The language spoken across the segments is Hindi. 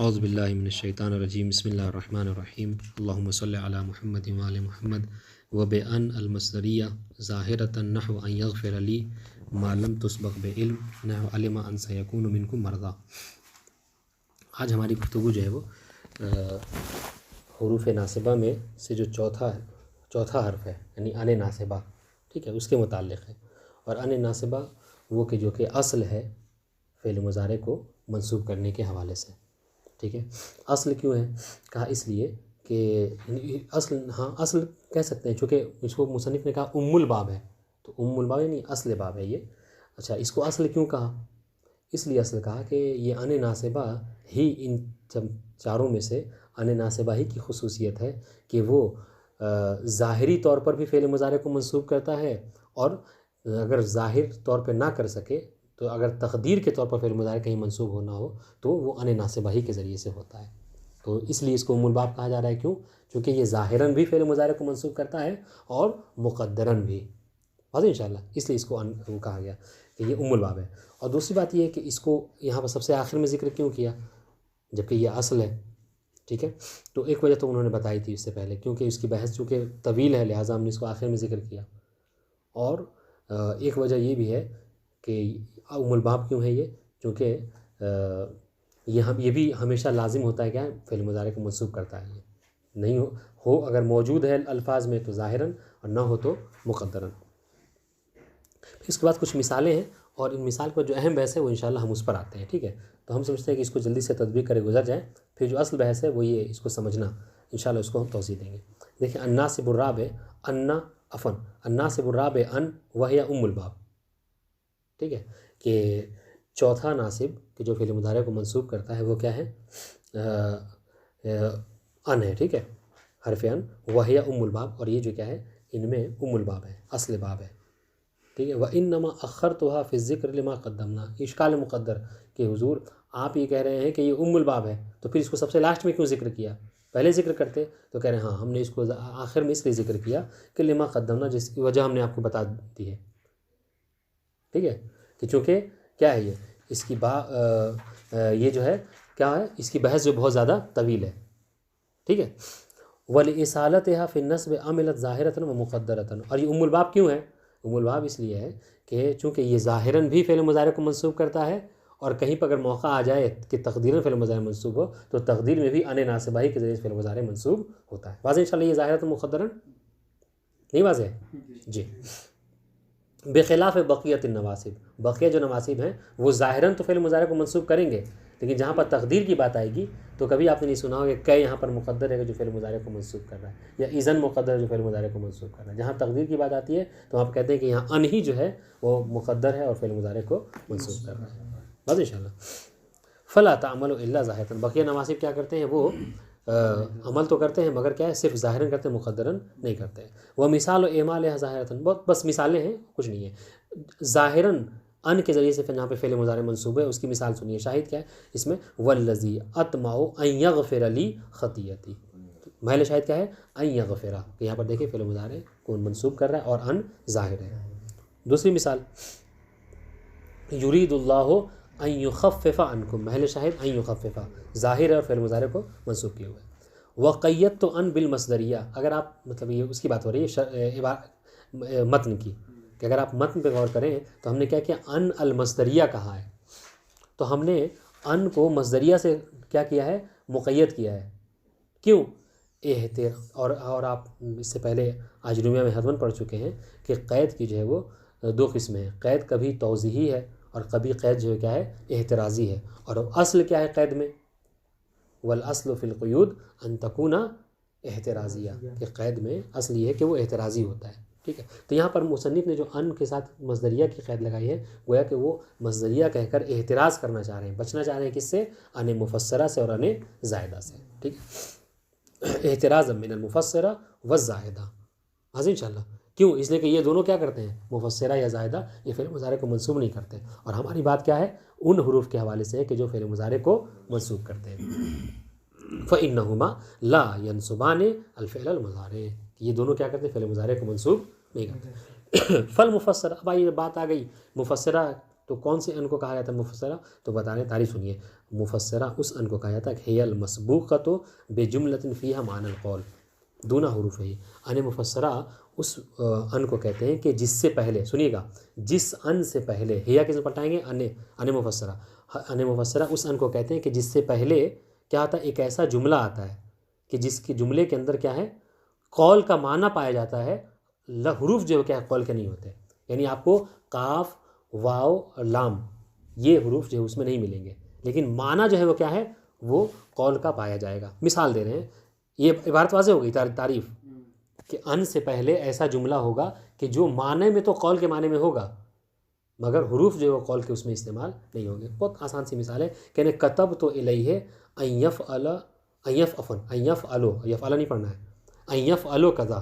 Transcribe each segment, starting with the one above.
औज़ुबिल्लाहि मिनश्शैतानिर्रजीम बिस्मिल्लाहिर्रहमानिर्रहीम अल्लाहुम्मा सल्लि अला मुहम्मद व आलि मुहम्मद व बिअन अल-मस्दरिया ज़ाहिरतन नहव अन यग़फ़िर ली मा लम तुस्बक़ बिइल्म नहव अलिमा अन सयकूनु मिनकुम मरज़ा। आज हमारी गुफ्तगू जो है वो हुरूफ़ नासिबा में से जो चौथा हर्फ है यानी अन नासिबा, ठीक है, उसके मुताल्लिक़ है। और अन नासिबा वो कि जो कि असल है फ़ेल मुज़ारे को मंसूब करने के हवाले से, ठीक है। असल क्यों है? कहा इसलिए कि असल कह सकते हैं, चूँकि इसको मुसन्निफ़ ने कहा उम्मुल बाब है, तो उम्मुल बाब यानी असल बाब है ये। अच्छा, इसको असल क्यों कहा? इसलिए असल कहा कि ये अन नासिबा ही इन चारों में से अन नासिबा ही की खुसूसियत है कि वो ज़ाहिरी तौर पर भी फ़ेल मुज़ारे को मंसूब करता है, और अगर ज़ाहिर तौर पर ना कर सके तो अगर तक़दीर के तौर पर फ़ेल मुज़ारे कहीं मंसूब होना हो तो वो अन नासिबा ही के ज़रिए से होता है। तो इसलिए इसको उम्मुल बाब कहा जा रहा है। क्यों? क्योंकि ये ज़ाहिरन भी फ़ेल मुज़ारे को मंसूब करता है और मुक़द्दरन भी। वाज़ेह इंशाअल्लाह, इसलिए इसको कहा गया कि ये उम्मुल बाब है। और दूसरी बात ये है कि इसको यहाँ पर सबसे आखिर में ज़िक्र क्यों किया जबकि ये असल है, ठीक है। तो एक वजह तो उन्होंने बताई थी इससे पहले, क्योंकि इसकी बहस चूँकि तवील है लिहाजा हमने इसको आखिर में ज़िक्र किया। और एक वजह ये भी है कि उम्मुल बाब क्यों है ये, क्योंकि ये भी हमेशा लाजिम होता है क्या, फ़ेल मुज़ारे को मंसूब करता है। ये नहीं हो अगर मौजूद है अल्फाज में तो ज़ाहिरन, और ना हो तो मुक़द्दरन। इसके बाद कुछ मिसालें हैं, और इन मिसाल पर जो अहम बहस है वो इंशाअल्लाह हम उस पर आते हैं, ठीक है। तो हम समझते हैं कि इसको जल्दी से तदबीर करे गुजर जाए, फिर जो असल बहस है वो ये, इसको समझना इंशाअल्लाह उसको हम तौज़ीह देंगे। देखिए, अन्नासिबुर राबे अन्नासिबुर राबे अन वहिया उम्मुल बाब, ठीक है, कि चौथा नासिब कि जो फ़ेल मुज़ारे को मंसूब करता है वो क्या है? अन है, ठीक है, हरफ अन, वहिया उम्मुल बाब, और ये जो क्या है इनमें उम्मुल बाब है, असल बाब है, ठीक है। व इन्नमा अख़्ख़रतुहा फ़ी ज़िक्र लिमा क़द्दमना, इश्काल मुक़द्दर कि हुज़ूर आप ये कह रहे हैं कि ये उम्मुल बाब है, तो फिर इसको सबसे लास्ट में क्यों ज़िक्र किया? पहले ज़िक्र करते तो कह रहे हैं हाँ, हमने इसको आखिर में इसलिए ज़िक्र किया कि लिमा क़द्दमना, जिसकी वजह हमने आपको बता दी है, ठीक है। कि चूँकि क्या है ये, इसकी ये जो है क्या है, इसकी बहस जो बहुत ज़्यादा तवील है, ठीक है। वलिइसालतिहा फ़ी नस्ब अमिलत ज़ाहिरतन व मुक़द्दरतन, और ये उम्मुल बाब क्यों है? उम्मुल बाब इसलिए है कि चूँकि ये ज़ाहिरन भी फ़ेल मुज़ारे को मंसूब करता है, और कहीं पर अगर मौका आ जाए कि तक़दीरन फ़ेल मुज़ारे मंसूब हो तो तक़दीर में भी अन नासिबा ही के ज़रिए फ़ेल मुज़ारे मंसूब होता है। वाज़ेह इंशाअल्लाह, ये ज़ाहिरतन मुक़द्दरन नहीं वाज़ेह जी। बेखिलाफ़ बक़ियत नवासिब, बक़िया जो नवासिब हैं वो ज़ाहिरन तो फ़ेल मुज़ारे को मंसूब करेंगे, लेकिन जहाँ पर तक़दीर की बात आएगी तो कभी आपने नहीं सुना होगा कि यहाँ पर मुक़द्दर है जो फ़ेल मुज़ारे को मंसूब कर रहा है, या इज़न मुक़द्दर जो फ़ेल मुज़ारे को मंसूब कर रहा है। जहाँ तक़दीर की बात आती है तो आप कहते हैं कि यहाँ अन ही जो है वो मुक़द्दर है और फ़ेल मुज़ारे को मंसूब कर रहा है। बस इंशाअल्लाह, फ़ला तामलु इल्ला ज़ाहिरतन, बक़िया नवासिब क्या करते हैं, वो अमल तो करते हैं मगर क्या है, सिर्फ ज़ाहिरन करते हैं, मुक़द्दरन नहीं करते हैं। वह मिसाल एमाल ज़ाहिरतन, बहुत बस मिसालें हैं, कुछ नहीं है। ज़ाहिरन अन के ज़रिए से फिर जहाँ पे फ़ेल मुज़ारे मंसूब है उसकी मिसाल सुनिए। शाहिद क्या है इसमें? वल्लज़ी अतमउ अन यग़फ़िर ली ख़तीयती, महल शाहिद क्या है? अन यग़फ़िरा, कि यहाँ पर देखिए फ़ेल मुज़ारे को मंसूब कर रहा है और अन ज़ाहिर है। दूसरी मिसाल, युरीदुल्लाहु अन युख़फ़्फ़िफ़ अन्कुम, महल शाहिद अन युख़फ़्फ़िफ़, ज़ाहिर है और फ़ेल मुज़ारे को मंसूब किए हुए। वक़य्यत तो अन बिल मसदरिया, अगर आप मतलब ये उसकी बात हो रही है मतन की, कि अगर आप मतन पे गौर करें तो हमने क्या किया, अन अल मसदरिया कहा है, तो हमने अन को मसदरिया से क्या किया है, मुक़य्यद किया है। क्यों? और आप इससे पहले आजरूमिया में हतमन पढ़ चुके हैं कि क़ैद की जो है वो दो किस्में हैं। क़ैद कभी तौज़ीही है और कभी क़ैद जो है क्या है, एहतराज़ी है। और असल क्या है क़ैद में? वल अस्लु फ़िल क़ुयूद अन तकूना एहतराज़िया, कि क़ैद में असल ये है कि वो एहतराज़ी होता है, ठीक है। तो यहाँ पर मुसन्निफ़ ने जो अन के साथ मसदरिया की क़ैद लगाई है, गोया कि वो मसदरिया कहकर एहतराज़ करना चाह रहे हैं, बचना चाह रहे हैं किससे? अन मुफ़स्सरा से और अन ज़ायदा से, ठीक है। एहतराज़ मिनल मुफ़स्सरा व ज़ायदा, हाज़िर इंशाअल्लाह। क्यों? इसलिए कि ये दोनों क्या करते हैं, मुफ़स्सरा या ज़ायदा, ये फ़ेल मुज़ारे को मंसूब नहीं करते। और हमारी बात क्या है, उन हुरूफ़ के हवाले से है कि जो फ़ेल मुज़ारे को मंसूब करते हैं। फ़इन्नहुमा ला यंसुबाने अल फ़िअल मुज़ारे, ये दोनों क्या करते हैं, फ़ेल मुज़ारे को मंसूब नहीं करते। फल मुफ़स्सरा, अब ये बात आ गई मुफ़स्सरा, तो कौन से अन को कहा जाता है मुफ़स्सरा? तो बता रहे, तारीफ़ सुनिए। मुफस्सरा उस अन को कहा जाता है हियल मसबूक़तो बेजुमलतिन फ़ीहा मानल कौल, दूना हरूफ है ये। अन मुफस्सरा उस अन को कहते हैं कि जिससे पहले, सुनिएगा, जिस अन से पहले, हिया किसे पलटाएंगे, अन मुफस्सरा, अन मुफस्सरा उस अन को कहते हैं कि जिससे पहले क्या आता है, एक ऐसा जुमला आता है कि जिसके जुमले के अंदर क्या है, कौल का माना पाया जाता है, हरूफ जो क्या है कौल के नहीं होते। यानी आपको काफ, वाव और लाम ये हरूफ जो है उसमें नहीं मिलेंगे, लेकिन माना जो है वो क्या है, वो कौल का पाया जाएगा। मिसाल दे रहे हैं, ये इबारत वाज़ेह हो गई, तारीफ़ कि अन से पहले ऐसा जुमला होगा कि जो माने में तो कौल के माने में होगा, मगर हरूफ जो है वो कौल के उसमें इस्तेमाल नहीं होंगे। बहुत आसान सी मिसाल है, कहने कतब तो इलैहि अय्यफ़ अला अय्यफ़ अलो नहीं पढ़ना है, अय्यफ़ अलो कज़ा,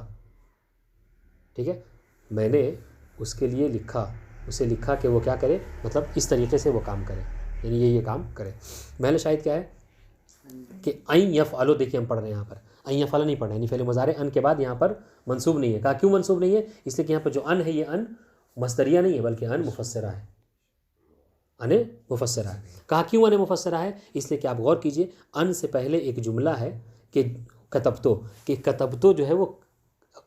ठीक है, मैंने उसके लिए लिखा, उसे लिखा कि वो क्या करे, मतलब इस तरीके से वो काम करे, यानी ये काम करे। महल शायद क्या है कि अय्यफ़ अलो, देखिए हम पढ़ रहे हैं यहाँ पर अय्यफ़ अला नहीं पढ़ रहे हैं, यानी फ़ेल मुज़ारे अन के बाद यहाँ पर मंसूब नहीं है। कहा क्यों मंसूब नहीं है, इसलिए कि यहाँ पर जो अन है ये अन मस्दरिया नहीं है, बल्कि अन मुफस्सरा है, अन मुफस्सरा है। कहा क्यों अन मुफस्सरा है, इसलिए कि आप गौर कीजिए, अन से पहले एक जुमला है कि कतबतो जो है वो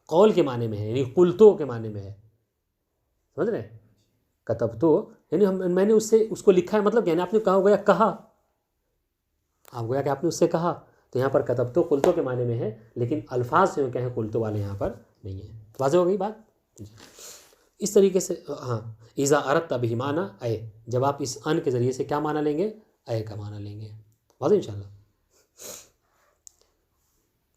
कौल के माने में है, यानी कुलतो के माने में है, समझ रहे हैं। कतबतो यानी मैंने उसको लिखा है, मतलब यानी आपने कहा हो गया, कहा आप गोया कि आपने उससे कहा, तो यहाँ पर कतबतो कुलतो के माने में है, लेकिन अल्फाज जो क्या है कुलतो वाले यहाँ पर नहीं है। वाज़ेह हो गई बात जी। इस तरीके से हाँ, इज़ा अरदत बिही माना अय, जब आप इस अन के ज़रिए से क्या माना लेंगे, अय का माना लेंगे। वाज़ेह इंशाल्लाह,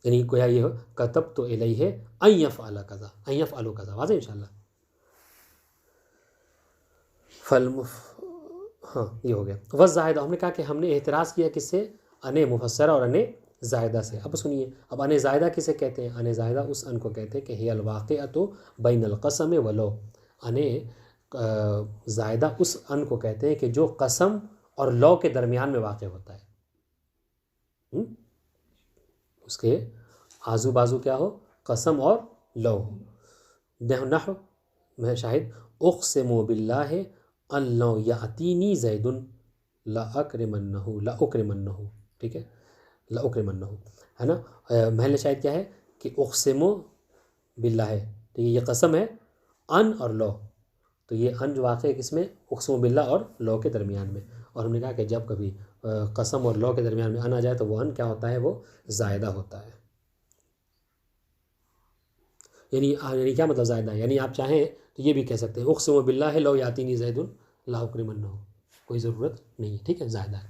यानी गोया ये हो कतबतो इलैहि अय्यफ़अल कज़ा, अय्यफ़अलु कज़ा। वाज़ेह इंशाल्लाह। हाँ ये हो गया। वज़ ज़ायदा, हमने कहा कि हमने एतराज़ किया किससे, अने मुफस्सरा और अने ज़ायदा से। अब सुनिए, अब अने ज़ायदा किसे कहते हैं, अने ज़ायदा उस अन को कहते हैं कि हियल वाक़िअतु बैनल क़सम व लौ, अने ज़ायदा उस अन को कहते हैं कि जो कसम और लौ के दरमियान में वाक़ होता है। उसके आजू बाजू क्या हो, कसम और लौ हो। नहव में शाहिद उक़सिमु बिल्लाहि अल्लाह यातीनी ज़ैदुन लाउक्रिमन्नहु, ठीक है, लाउक्रिमन्नहु है ना। महल शायद क्या है कि उक़सिमु बिल्लाह है, तो ये कसम है अन और लौ, तो ये अन जो वाक़ है किसमें, उक़सिमु बिल्लाह और लौ के दरमियान में। और हमने कहा कि जब कभी कसम और लौ के दरमियान में अन आ जाए तो वो अन क्या होता है, वो ज़ायदा होता है। यानी क्या मतलब ज़ायदा, यानी आप चाहें तो ये भी कह सकते हैं उक़सिमु बिल्लाहि लौ यातीनी ज़ैदुन लाउक्रिमन्नहु, कोई ज़रूरत नहीं है, ठीक है, ज़ायदा है।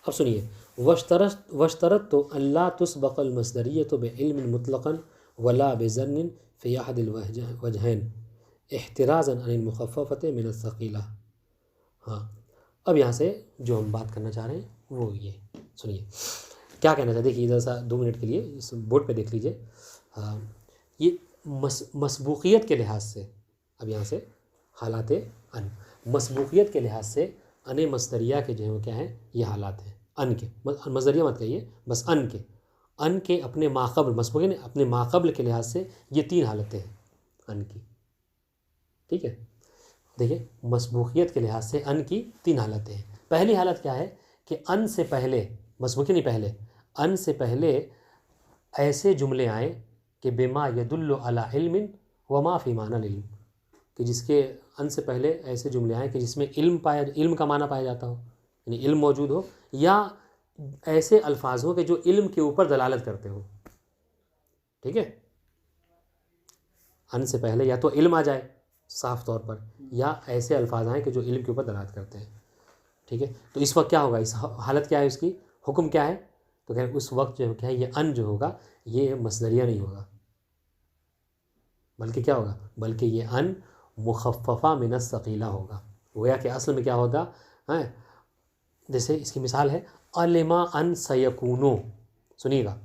अब सुनिए, वशतरत तो अल्लाह तुस्बक़ल मस्दरिय्यतु बिइल्मिन मुतलक़न वला बिज़न्निन फ़ी अहदिल वजहैन इह्तिराज़न अनिल मुख़फ़फ़ति मिन अस्सक़ीला। हाँ, अब यहाँ से जो हम बात करना चाह रहे हैं वो ये सुनिए, क्या कहना चाहते, देखिए इधर सा 2 मिनट के लिए इस बोर्ड पे देख लीजिए। ये मसबूक़ियत के लिहाज से, अब यहाँ से हालात अन, मसबूक़ियत के लिहाज से अन मस्दरिया के जो है वो क्या है, ये हालात हैं अन के, मस्दरिया मत कहिए, बस अन के अपने माक़बल, मसबूक़ ने अपने माक़बल के लिहाज से ये 3 हालतें हैं अन की, ठीक है। देखिए मसबूक़ियत के लिहाज से अन की 3 हालतें हैं। पहली हालत क्या है कि अन से पहले, मसबूक़ी नहीं पहले, अन से पहले ऐसे जुमले आए कि बिमा यदुल्लु अला इल्मिन व मा फ़ी मानल इल्म, कि जिसके अन से पहले ऐसे जुमले आए कि जिसमें इल्म का माना पाया जाता हो, यानी इल्म मौजूद हो, या ऐसे अल्फाज हो कि जो इल्म के ऊपर दलालत करते हो, ठीक है। अन से पहले या तो इल्म आ जाए साफ तौर पर, या ऐसे अल्फाज आए कि जो इल्म के ऊपर दलालत करते हैं, ठीक है। तो इस वक्त क्या होगा, इस हालत क्या है, उसकी हुक्म क्या है, तो क्या उस वक्त जो क्या है, ये अन जो होगा ये मस्दरिया नहीं होगा, बल्कि क्या होगा, बल्कि ये अन मुख़फ़फ़ा मिन अस्सक़ीला होगा। गोया कि असल में क्या होता है, जैसे इसकी मिसाल है अलिमा अन सयकूनो, सुनिएगा,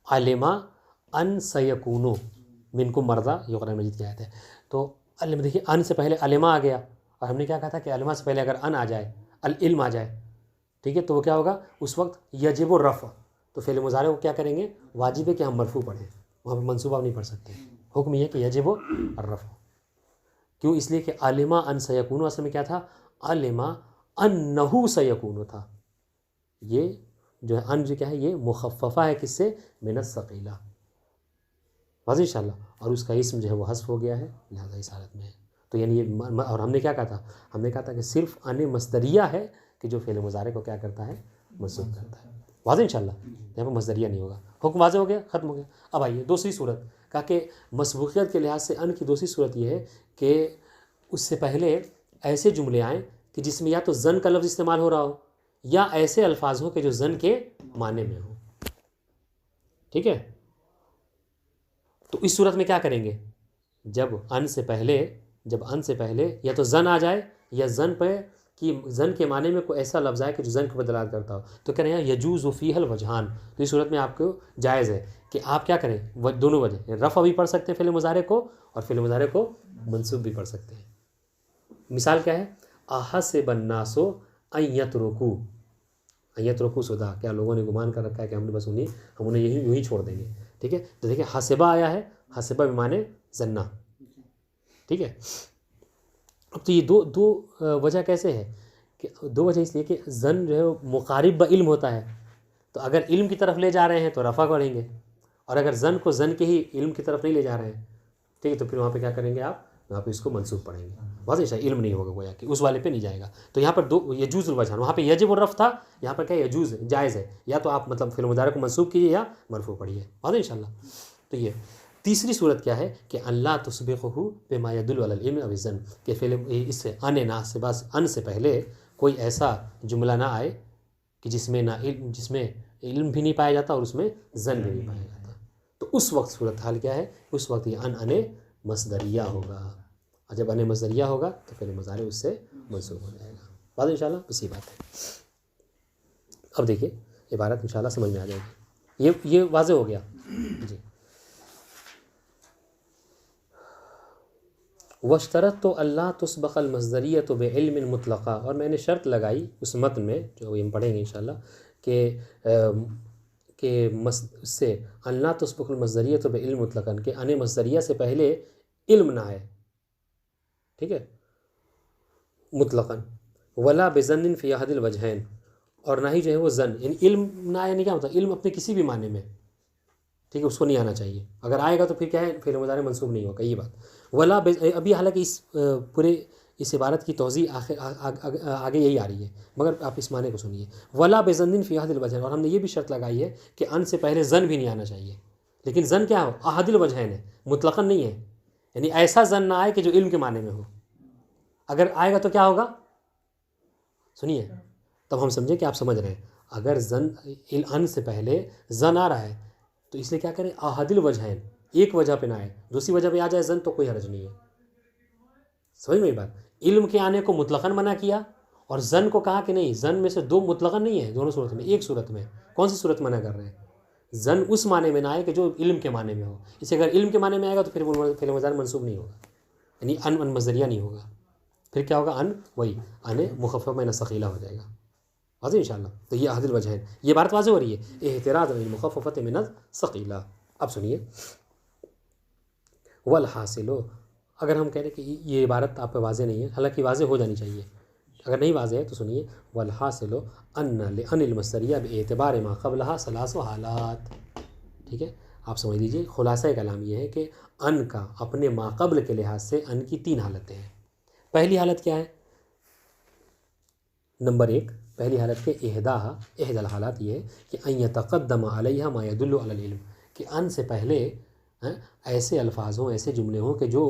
अलिमा अन सयकूनो मिनकुम मर्दा, ये कुरान मजीद की आयत है। तो अलिमा, देखिए अन से पहले अलिमा आ गया, और हमने क्या कहा था कि अलिमा से पहले अगर अन आ जाए, अल इल्म आ जाए, ठीक है, तो वो क्या होगा, उस वक्त यजिब रफ़, तो फ़ेल मुज़ारे को क्या करेंगे, वाजिब है कि हम मरफ़ू पढ़ें, वहाँ पर मंसूबा नहीं पढ़ सकते। हुक्म ये कि यजिब रफ़, क्यों? इसलिए कि अलिमा अन सयकून असल में क्या था? अलिमा अन्नहु सयकून था। ये जो है अन जो क्या है, ये मुखफ़फ़ा है किससे? मिनस सक़ीला। वाज़ेह इंशाअल्लाह। और उसका इसम जो है वो हस्फ हो गया है, लिहाजा इस हालत में है। तो यानी ये और हमने क्या कहा था? हमने कहा था कि सिर्फ अन मस्दरिया है कि जो फ़ेल मुज़ारे को क्या करता है? मंसूब करता है। वाज़ेह इंशाअल्लाह। यहाँ पर मस्दरिया नहीं होगा। हुक्म वाज़ेह हो गया, ख़त्म हो गया। अब आइए दूसरी सूरत, कहा कि मसबूकियत के लिहाज से अन की दूसरी सूरत ये है कि उससे पहले ऐसे जुमले आएँ कि जिसमें या तो ज़न का लफ्ज़ इस्तेमाल हो रहा हो या ऐसे अल्फाज हो कि जो ज़न के माने में हो। ठीक है? तो इस सूरत में क्या करेंगे? जब अन से पहले या तो ज़न आ जाए या ज़न पे कि ज़न के माने में कोई ऐसा लफ्ज़ आए कि जो ज़न के ऊपर दलालत करता हो, तो कह रहे हैं यजूज़ु फ़ीहल वजहान। तो इस सूरत में आपको जायज़ है कि आप क्या करें? दोनों वजह, रफ़ा भी पढ़ सकते हैं फ़िल मुज़ारे को और फ़िल मुज़ारे को मंसूब भी पढ़ सकते हैं। मिसाल क्या है? अहसिबन्नासु अन यतरुकू सुदा, क्या लोगों ने गुमान कर रखा है कि हमने बस हम उन्हें यही यूँ ही छोड़ देंगे। ठीक है? तो देखिए हसिबा आया है, हसिबा भी माने जन्ना। ठीक है? अब तो ये दो वजह कैसे है कि दो वजह इसलिए कि जन जो है वो मुकारिब ब इल्म होता है, तो अगर इल्म की तरफ ले जा रहे हैं तो रफ़ा करेंगे, और अगर जन को जन के ही इल्म की तरफ नहीं ले जा रहे हैं, ठीक है, तो फिर वहाँ पे क्या करेंगे आप? वहाँ पे इसको मंसूब पढ़ेंगे। बहुत अच्छा, इल्म नहीं होगा गोया कि उस वाले पे नहीं जाएगा। तो यहाँ पर दो यजूज़ वजह, वहाँ पे यजिब और रफ़ था, यहाँ पर क्या यजूज़ जायज़ है। या तो आप मतलब फ़िल मुज़ारे को मंसूब कीजिए या मरफ़ू पढ़िए। बहुत इंशाअल्लाह। तो ये तीसरी सूरत क्या है कि अल्लाह तुस्बिक़हु बिमा यदुल्लु अलल इल्म अव ज़न, कि फ़िल इससे अन से पहले कोई ऐसा जुमला ना आए कि जिसमें इल्म भी नहीं पाया जाता और उसमें ज़न भी नहीं पाया जाता। तो उस वक्त सूरत हाल क्या है? उस वक्त ये अने मसदरिया होगा, और जब अने मसदरिया होगा तो फिर मुज़ारे उससे मंसूब हो जाएगा। बात इंशाल्लाह इसी बात है। अब देखिए इबारत इंशाल्लाह समझ में आ जाएगी। ये वाज़ेह हो गया जी। वशतरत तो अल्लाह तुस्बक़ल मसदरिया तो बेइल्मिन मुतलक़ा, और मैंने शर्त लगाई उस मतन में जो हम पढ़ेंगे इंशाल्लाह कि उससे अल्लाह तुस्बक़ल मसदरिया तो बेइल्म मुतलक़न, के अने मसदरिया से पहले इल्म ना आए। ठीक है? मुतलक़न वला बेज़न्निन फ़ी अहदिल वजहैन, और ना ही जो है वो ज़न, यानी इल्म ना आया नहीं क्या होता? इल्म अपने किसी भी माने में, ठीक है, उसको नहीं आना चाहिए। अगर आएगा तो फिर क्या है? फ़िल मुज़ारे मंसूब नहीं होगा। ये बात वला अभी हालांकि इस पूरे इस इबारत की तौज़ी आगे यही आ रही है, मगर आप इस माने को सुनिए। वला बेज़न्निन फ़ी अहदिल वजहैन, और हमने ये भी शर्त लगाई है कि अन से पहले ज़न भी नहीं आना चाहिए, लेकिन ज़न क्या हो? अहदिल वजहैन है, मुतलक़न नहीं है, यानी ऐसा ज़न ना आए कि जो इल्म के माने में हो। अगर आएगा तो क्या होगा? सुनिए, तब हम समझें कि आप समझ रहे हैं। अगर अन से पहले ज़न आ रहा है तो इसलिए क्या करें? अहदिल वजहैन, एक वजह पे ना आए, दूसरी वजह पे आ जाए ज़न तो कोई हर्ज नहीं है। समझ में बात? इल्म के आने को मुतलक़न मना किया और ज़न को कहा कि नहीं, ज़न में से दो मुतलक़न नहीं है, दोनों सूरत में, एक सूरत में। कौन सी सूरत मना कर रहे हैं? ज़न उस माने में ना आए कि जो इल्म के माने में हो। इसे अगर इल्म के माने में आएगा तो फिर फ़िल मुज़ारे मंसूब नहीं होगा, यानी अन मज़दरिया नहीं होगा। फिर क्या होगा? वही अने मुख़फ़फ़ मिन सक़ीला हो जाएगा। वाज़ेह इंशाअल्लाह। तो ये अहदिल वजहैन, ये बात वाज़ेह हो रही है। एहतिराज़ बिल मुख़फ़फ़त मिन सक़ीला। अब सुनिए, वल हासिलो, अगर हम कह रहे कि ये इबारत आप पे वाज़ेह नहीं है, हालांकि वाज़ेह हो जानी चाहिए, अगर नहीं वाज़ेह है तो सुनिए। वल हासिलो अनिल मसदरिया बेएतिबार मा क़ब्लहा सलासु हालात। ठीक है, आप समझ लीजिए, खुलासा कलाम ये है कि अन का अपने माक़ब्ल के लिहाज से अन की तीन हालतें हैं। पहली हालत क्या है? नंबर एक, पहली हालत के एहदल हालात ये है कि अन यतक़द्दम अलैहा मा यदुल्लु अलल इल्म, कि अन से पहले ऐसे अल्फाज हों, ऐसे जुमले हों कि जो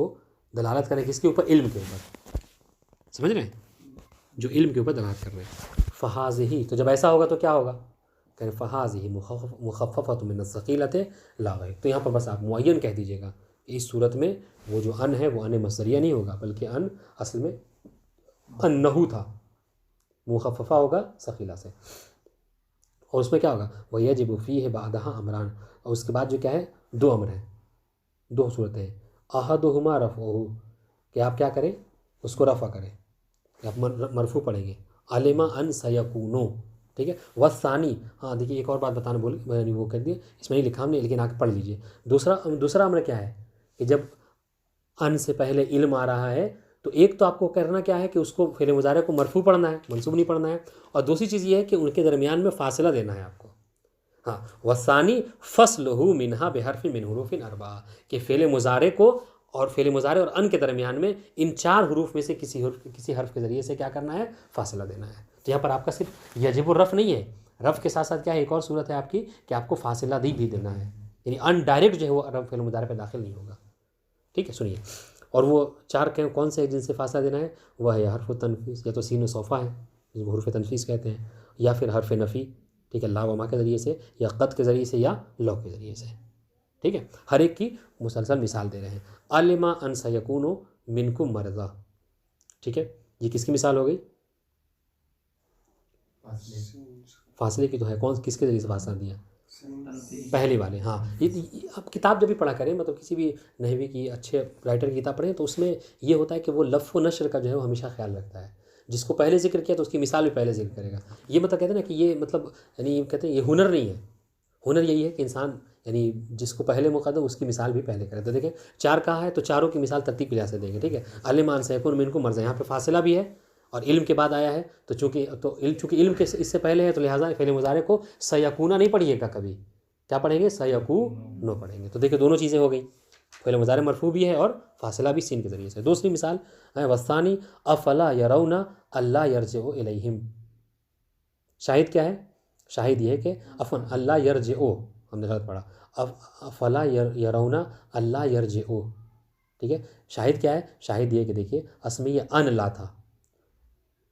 दलालत करें किसके ऊपर? इल्म के ऊपर। समझ रहे हैं? जो इल्म के ऊपर दलालत कर रहे हैं। फ़हाज़िही, तो जब ऐसा होगा तो क्या होगा? कहें फ़हाज़िही मुख़फ़फ़त मिन सक़ीलत ला गैर। तो यहाँ पर बस आप मुअय्यन कह दीजिएगा, इस सूरत में वो जो अन है वो अन मसदरिया नहीं होगा, बल्कि अन असल में अन्नहु था, मुख़फ़फ़ा होगा सक़ीला से। और उसमें क्या होगा? वयजिबु फ़ीहि बादहा अमरान, और उसके बाद जो क्या है? दो अमर हैं, दो सूरतें हैं। अहदुहुमा रफ़अहु, कि आप क्या करें? उसको रफ़ा करें, आप मरफ़ू पढ़ेंगे। अलिमा अन सयकूनो, ठीक है। वसानी, हाँ देखिए एक और बात बताना मैंने वो कर दिया, इसमें नहीं लिखा हमने, लेकिन आके पढ़ लीजिए। दूसरा अमर क्या है कि जब अन से पहले इल्म आ रहा है, तो एक तो आपको करना क्या है कि उसको फ़ेल मुज़ारे को मरफू पढ़ना है, मंसूब नहीं पढ़ना है, और दूसरी चीज़ ये है कि उनके दरमियान में फ़ासिला देना है आपको। हाँ, वसानी फ़स्लहु मिनहा बेहरफ़िन मिन हुरूफ़िन अर्बा, कि फ़ेल मुज़ारे को और फ़ेल मुज़ारे और अन के दरमियान में इन 4 हरूफ में से किसी हर्फ के ज़रिए से क्या करना है, फ़ासिला देना है। तो यहाँ पर आपका सिर्फ यजिबुर रफ़ नहीं है, रफ़ के साथ साथ क्या है, एक और सूरत है आपकी कि आपको फ़ासिला भी देना है, यानी अनडायरेक्ट जो है वो रफ़ फ़ेल मुज़ारे पे दाखिल नहीं होगा। ठीक है, सुनिए। और वो 4 कौन से हैं जिनसे फ़ासिला देना है? वह है हर्फ़ तनफ़ीस, या तो सीन सोफ़ा है जिसको हुरूफ़ तनफ़ीस कहते हैं, या फिर हर्फ़ नफ़ी, ठीक है, ला व मा के ज़रिए से, या क़द के ज़रिए से, या लौ के ज़रिए से। ठीक है, हर एक की मुसलसल मिसाल दे रहे हैं। अलिमा अन सयकूनु मिनकुम मरज़ा, ठीक है, ये किसकी मिसाल हो गई? फासले की तो है, कौन किसके ज़रिए से फासला दिया? पहले वाले। हाँ, ये आप किताब जब भी पढ़ा करें, मतलब किसी भी नहवी की अच्छे राइटर की किताब पढ़ें, तो उसमें ये होता है कि वो लफ़्ज़ व नश्र का जो है वो हमेशा ख्याल रखता है। जिसको पहले ज़िक्र किया तो उसकी मिसाल भी पहले ज़िक्र करेगा। ये मतलब कहते हैं ना कि ये मतलब यानी कहते हैं ये हुनर नहीं है। हुनर यही है कि इंसान यानी जिसको पहले मुक़द्दम उसकी मिसाल भी पहले करे। तो देखें 4 कहा है तो चारों की मिसाल तरतीब के लिहाज से देंगे। ठीक है, अलिमान सयकुन मिनकुम मरज़ा, यहाँ पे फासिला भी है और इल्म के बाद आया है, तो चूँकि इल्म के इससे पहले है तो लिहाजा फ़ेल मुज़ारे को सयकूना नहीं पढ़िएगा कभी, क्या पढ़ेंगे? सयकूनो पढ़ेंगे। तो देखिए दोनों चीज़ें हो गई, फ़ेल मुज़ारे मरफ़ू भी है और फासिला भी सीन के ज़रिए से। दूसरी मिसाल है वस्तानी अफ़ला यरौना अल्ला यरजिउ इलैहिम। शाहिद क्या है? शाहिद ये है कि अफ़न अल्ला यरजिउ, हमने गलत पढ़ा, अफ़ला यरौना अल्ला यरजिउ। ठीक है, शाहिद क्या है? शाहिद ये कि देखिए असल में ये अन ला था,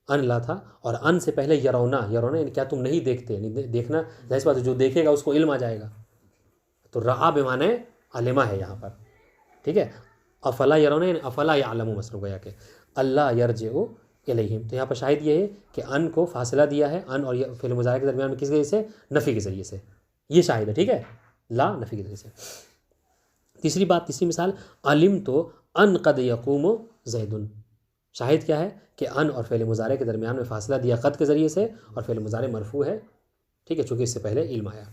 अन ला था, और अन से पहले यरौना, यरौना यानी क्या तुम नहीं देखते, यानी देखना, जाहिर बात है जो देखेगा उसको इल्म आ जाएगा, तो रआ बेमाने अलिमा है यहाँ पर। ठीक है, अफ़ला यरौना यानी अफ़ला यालमु मसलन गया कि अल्लाह यरजिउ इलैहिम। तो यहाँ पर शाहिद ये है कि अन को फासिला दिया है, अन और फ़िल मुज़ारे के दरमियान में किस ज़रिए से? नफ़ी के ज़रिए से, ये शाहिद है। ठीक है, ला नफ़ी के ज़रिए से। तीसरी बात, तीसरी मिसाल, अलिम तो अन कद यक़ूमु ज़ैदुन। शाहिद क्या है कि अन और फ़ेल मुज़ारे के दरमियान में फ़ासिला दिया क़द के ज़रिए से, और फ़ेल मुज़ारे मरफ़ू है। ठीक है, चूँकि इससे पहले इल्म आया।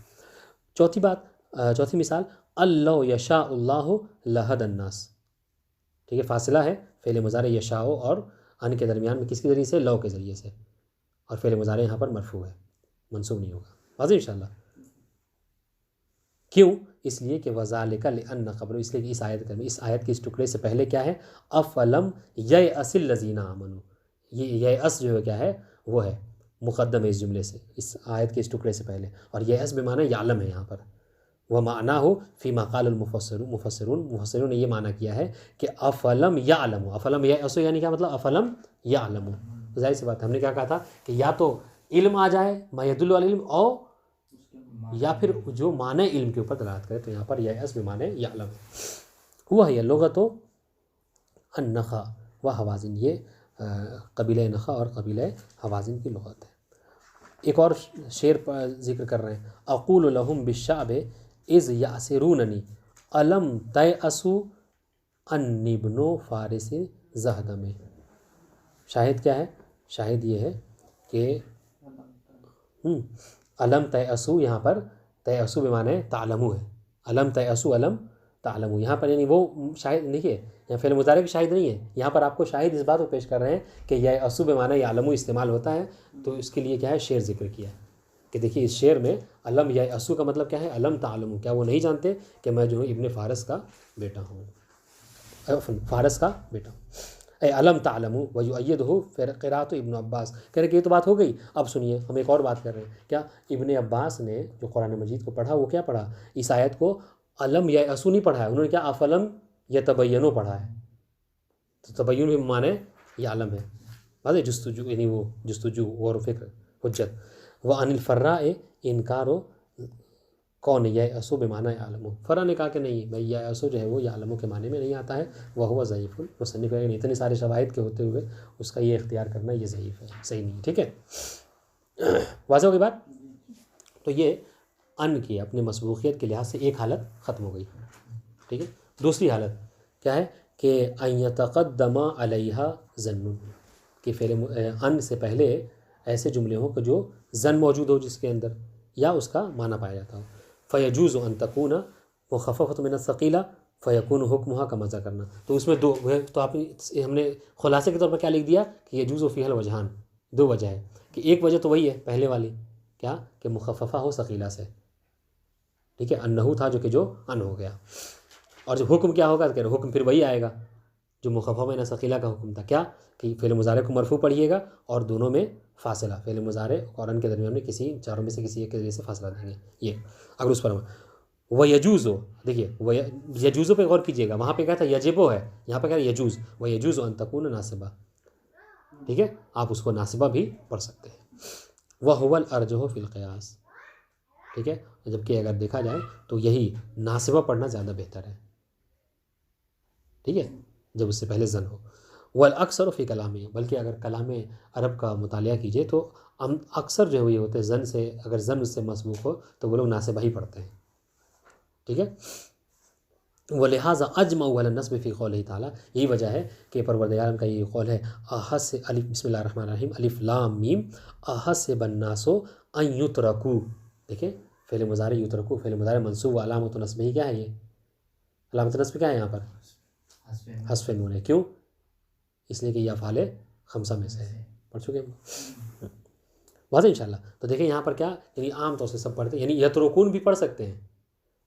चौथी बात, चौथी मिसाल, अल्लौ यशाउल्लाहु लहदन्नास। ठीक है, फासिला है फ़ेल मुज़ारे यशाओ और अन के दरमियान में किसके ज़रिए से? लौ के ज़रिए से, और फ़ेल मुज़ारे यहाँ पर मरफ़ू है, मंसूब नहीं होगा। वाज़ेह इंशाअल्लाह। क्यों? इसलिए कि वज़ालिका लिअन्न क़ब्ल, इसलिए कि इस आयत के इस टुकड़े से पहले क्या है? अफ़लम ययअसिल लज़ीना आमनू, ये ययअस जो है क्या है? वो है मुक़द्दम है इस जुमले से, इस आयत के इस टुकड़े से पहले, और ययअस बेमाना यालम है यहाँ पर। वह माना हो फ़ी मा क़ाल मुफ़स्सिरून ने ये माना किया है कि अफ़लम यालमू, अफ़लम ययअसु यानी क्या मतलब? अफ़लम यालमू। ज़ाहिर सी बात है, हमने क्या कहा था कि या तो इल्म आ जाए मा यदुल्लु अल इल्म, और या फिर जो माने इल्म के ऊपर दलालत करे। तो यहाँ पर यअस बेमाने यालम हुआ है। लुग़तो अन्नख़ा व हवाज़िन, ये कबीले नख़ा और कबीले हवाज़िन की लुग़त है। एक और शेर पर ज़िक्र कर रहे हैं, अक़ूलु लहुम बिश्शाबे इज़ यासिरूननी अलम तयअसु अन्नी इब्नु फ़ारिस ज़हदमे। शाहिद क्या है? शाहिद ये है कि अलम तयअसु, यहाँ पर तयअसु बेमाने तालमु है, अलम तयअसु अलम तालमु, यहाँ पर यानी वो शाहिद देखिए, यहाँ फ़ेल मुज़ारे की शाहिद नहीं है, यहाँ पर आपको शाहिद इस बात को पेश कर रहे हैं कि यअसु बेमाने यालमु इस्तेमाल होता है। तो इसके लिए क्या है? शेर ज़िक्र किया कि देखिए इस शेर में अलम यअसु का मतलब क्या है? अलम तालमु, क्या वो नहीं जानते कि मैं जो हूँ इब्न फ़ारिस का बेटा हूँ, फ़ारिस का बेटा हूँ। अलम तालमु व युअय्यिदुहु क़िराअत इब्न अब्बास। कह रहे कि ये तो बात हो गई, अब सुनिए हम एक और बात कर रहे हैं। क्या? इब्न अब्बास ने जो कुरान मजीद को पढ़ा वो क्या पढ़ा? इस आयत को अलम यअसु नहीं पढ़ा है, उन्होंने क्या? अफ़लम यतबय्यनु पढ़ा है। तो तबय्युन भी माने यालम है, बात है, जुस्तुजू यानी वो जुस्तुजू और फ़िक्र हुज्जत। व अनिल फ़र्रा इनकारो कौन यअसु बेमाना यालमु। फ़र्रा ने कहा कि नहीं भाई यअसु जो है वो यालमु के माने में नहीं आता है, वह हुआ ज़ईफ़ुल मुसन्निफ़ है, इतने सारे शवाहिद के होते हुए उसका ये इख्तियार करना ये ज़ईफ़ है, सही नहीं है। ठीक है, वाज़ेह होगी बात। तो ये अन की अपने मसबूक़ियत के लिहाज से एक हालत ख़त्म हो गई। ठीक है, दूसरी हालत क्या है कि अन यतक़द्दमा अलैहा ज़न्नुन, कि फ़ेल अन से पहले ऐसे जुमले हों कि जो ज़न मौजूद हो जिसके अंदर, या उसका माना पाया जाता हो। फ़यजूज़ु अन तकूना मुख़फ़फ़तुन मिन अस्सक़ीला फ़यकून हुक्मुहा कमा ज़करना। तो उसमें दो तो आप हमने खुलासे के तौर पर क्या लिख दिया कि यजूज़ु फ़ीहल वजहान, दो वजह है कि एक वजह तो वही है पहले वाली, क्या कि मुखफ़फ़ा हो सकीला से, ठीक है, अन्नहु था जो अन हो गया, और जो हुक्म क्या होगा, कह रहे हुक्म फिर वही आएगा जो मुखफ़फ़ा में सकीला का हुक्म था, क्या कि फ़ेल मुज़ारे को मरफू पढ़िएगा और दोनों में फ़ासिला, फ़ेल मुज़ारे और अन के दरमियान में किसी चारों में से किसी एक के जरिए से फ़ासिला देंगे। ये अगर उस पर वह यजूज़ो, देखिए वह यजूज़ो पे गौर कीजिएगा, वहाँ पे क्या था यजिबो है, यहाँ पे क्या है यजूज़, वह यजूज़ अन तकून नासिबा, ठीक है, आप उसको नासिबा भी पढ़ सकते हैं। वह हुवल अर्जहो फिल क़ियास, ठीक है, जबकि अगर देखा जाए तो यही नासिबा पढ़ना ज़्यादा बेहतर है, ठीक है, जब उससे पहले जन हो। वल अक्सर फ़ी कलाम, बल्कि अगर कलाम अरब का मुतालिया कीजिए तो हम अक्सर जो ये होते हैं जन से, अगर जन उससे मसबूक हो तो वो लोग नासिबा ही पढ़ते हैं, ठीक है। व लिहाजा अजमा वाला नस्ब फ़ी क़ौलिही ताला, यही वजह है कि परवरदिगार का ये कौल है अहस अलिफ बिस्मिल्लाहिर रहमानिर रहीम अलिफ लाम मीम अहसिबन नासो अन युतरकू, देखिए फ़ेल मुज़ारे युतरकू, फ़ेल मुज़ारे मंसूब व अलामत नस्ब ही क्या है, ये अलामत नस्ब क्या है यहाँ पर हस्फ़े नून है, क्यों, इसलिए कि यह अफ़आल खमसा में से है, पढ़ चुके हैं बात इंशाल्लाह। तो देखिए यहाँ पर क्या, यानी आम तौर से सब पढ़ते हैं, यानी यतरुकून भी पढ़ सकते हैं,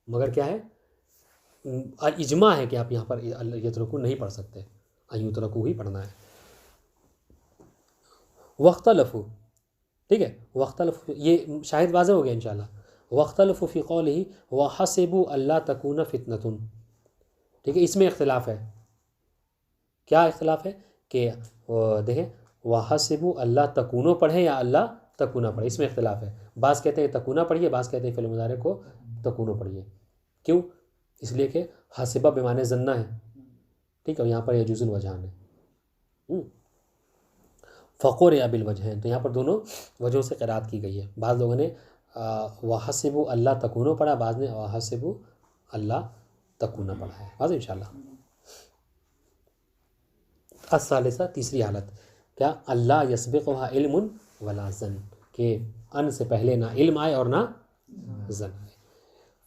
मगर क्या है इजमा है कि आप यहाँ पर यतरुकून नहीं पढ़ सकते, युतरकू ही पढ़ना है। वख्तलफू, ठीक है, वख्तलफू ये शायद वाज़ेह हो गया इंशाल्लाह। वख्तलफू फ़ी क़ौलिही व हसिबू अल्ला तकून फ़ितनतुन, ठीक है, इसमें इख्तिलाफ़ है, क्या इख्तिलाफ़ है कि देखें व हसिबू अल्ला तकूनो पढ़ें या अल्लाह तकूना पढ़े, इसमें इख्तिलाफ़ है, बाज़ कहते हैं तकूना पढ़िए, बाज़ कहते हैं फ़िल मुज़ारे को तकूनो पढ़िए, क्यों, इसलिए कि हसिबा बेमाने जन्ना है, ठीक है, और यहाँ पर यजूज़ुल वजहान है, फ़क़ुर या बिल वजहैन, तो यहाँ पर दोनों वजहों से क़िराअत की गई है। बाज़ लोगों ने वहसिबु अल्ला तकूनो पढ़ा, बाज़ ने वहसिबु अल्ला तकूना पढ़ा है, बाज़ इंशाल्लाह। अस्सालिसा, तीसरी हालत, क्या अल्ला यस्बिक़ुहा इल्मुन वला ज़न, के अन से पहले ना इल्म आए और ना ज़न आए।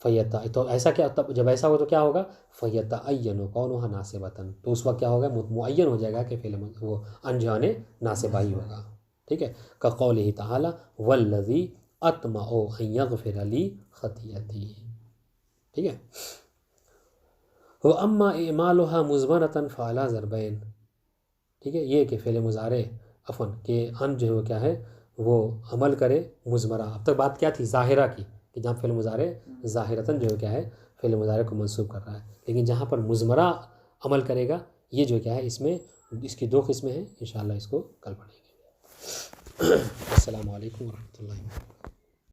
फ़यता, तो ऐसा क्या, तब जब ऐसा हो तो क्या होगा, फ़यतअय्यनु कौनुहा नासिबतन, तो उस वक्त क्या होगा, मुअय्यन हो जाएगा कि फ़िल वो अनजाने नासिबा ही होगा, ठीक है। का क़ौलिही तआला वल्लज़ी अत्मउ अन यग़फ़िर ली ख़तियती, ठीक है। व अम्मा इमालुहा मुज़मरतन फ़अला ज़रबैन, ठीक है, ये कि फ़िल मुज़ारे अफ़न के अन जो है वो क्या है, वो अमल करे मुज़मरा, अब तक बात क्या थी ज़ाहिरा की, कि जहाँ फ़िल मुज़ारे ज़ाहिरतन जो है क्या है फ़िल मुज़ारे को मंसूब कर रहा है, लेकिन जहाँ पर मुज़मरा अमल करेगा, ये जो क्या है इसमें इसकी दो किस्में हैं, इंशाअल्लाह इसको कल पढ़ेंगे। अस्सलामु अलैकुम व रहमतुल्लाहि।